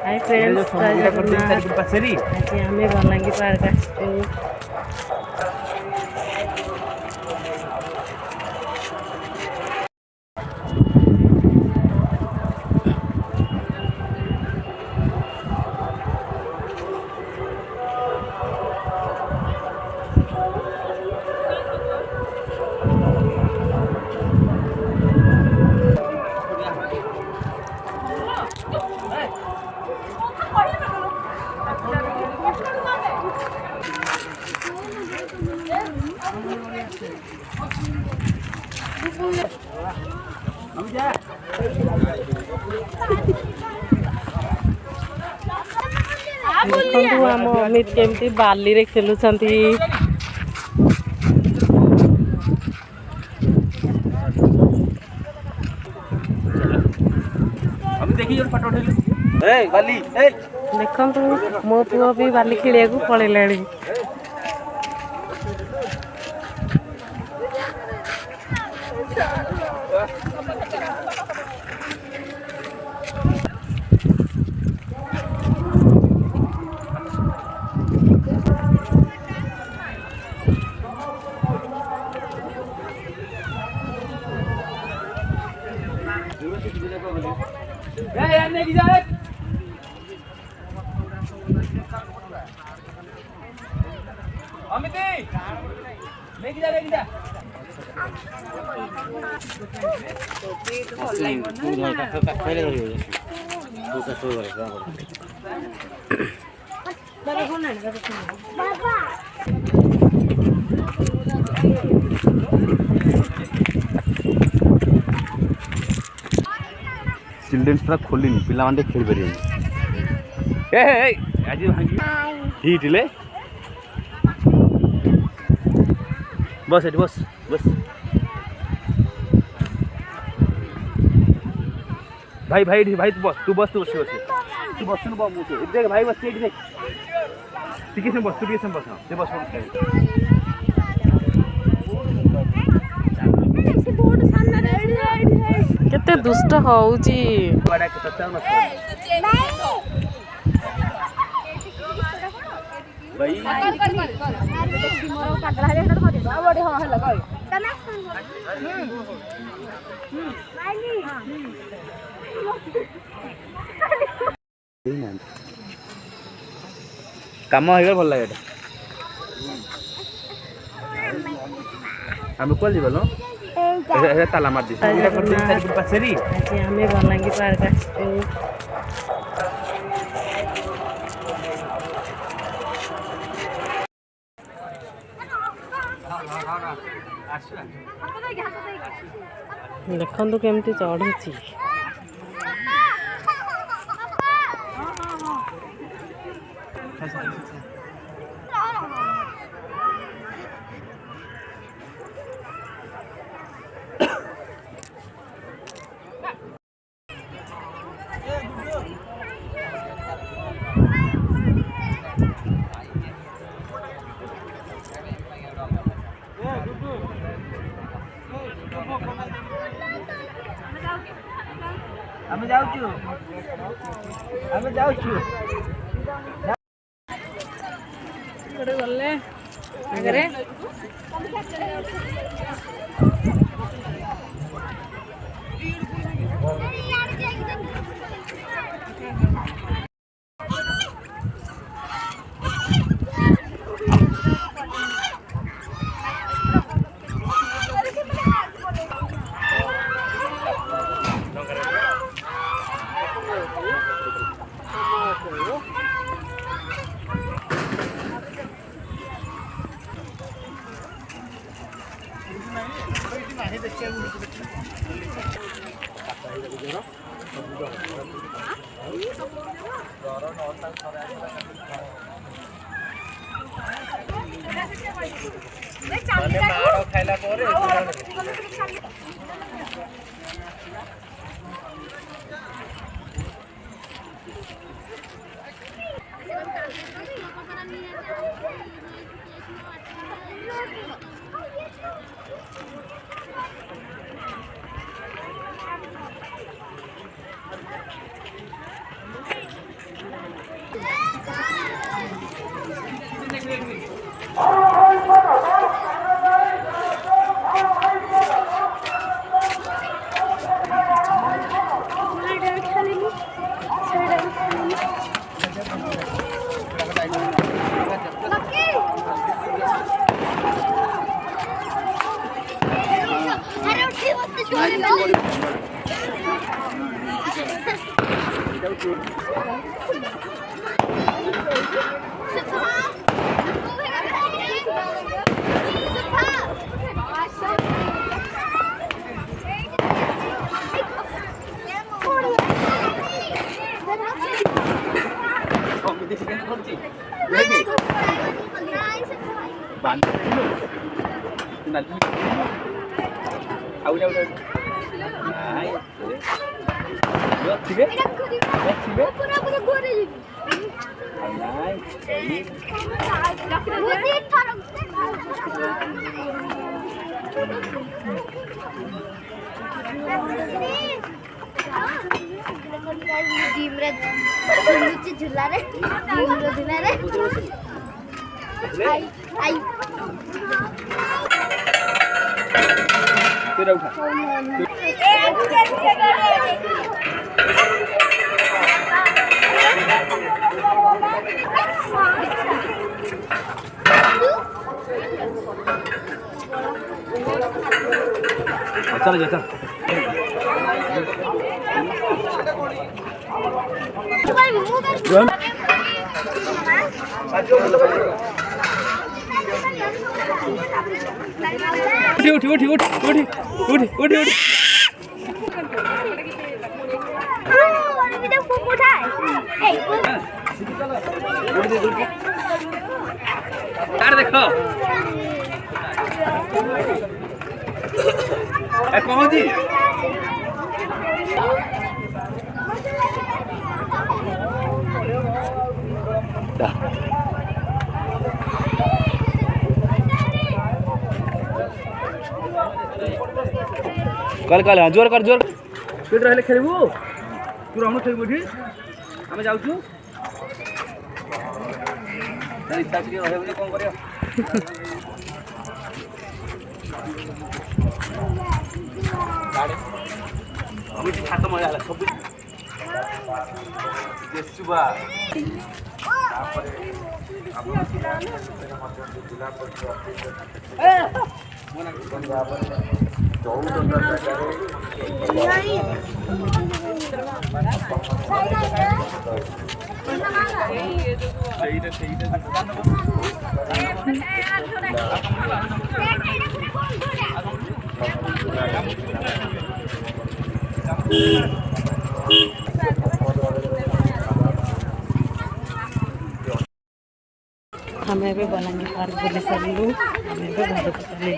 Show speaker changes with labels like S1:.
S1: Hi friends, जय जगन्नाथ। आज आम बलांगी पार्क आसचु। देखु आम अमित केमती बाली रे खेलुछंती। देखु मो पुओ भी बाली खेलिया को पळेलाणी।
S2: चिल्ड्रेन्स पूरा खोलनी पिला माने खेल पारे आज हिटले बस एटी बस बस भाई भाई भाई तू बस तू बस देख भाई बस देख टिके से बस तू टिके से बस से बस
S1: केते दुष्ट होउची।
S2: काम हो भल लगे आम कल जी ताला मार दी
S1: आज आम बलांगी पार्क आसचु। देखु केमती चढ़ुची।
S3: ଆମେ ଯାଉଛୁ
S1: ଗୋଟେ ଗଲେ ଆଗରେ
S3: ଖାଇଲା ପରେ
S4: झूला रे झूला रे आई आई
S2: तेरा उठा चल जा चल उठी उठी उठी उठी उठी उठी उठी देखो कौन जी कल कल जोर कर जोर फिर रहले खेलबू तू हम खेलबू ठी हमें जाऊ छु तरी ताकरी होय बोले कोन करियो गाड़ी अभी खाता मजा आला सब देसुबा तापरे आपण जिला मोना पंजाब 14
S1: हमें भी बनाने पार्क बोले चलू हमें भी घर को चले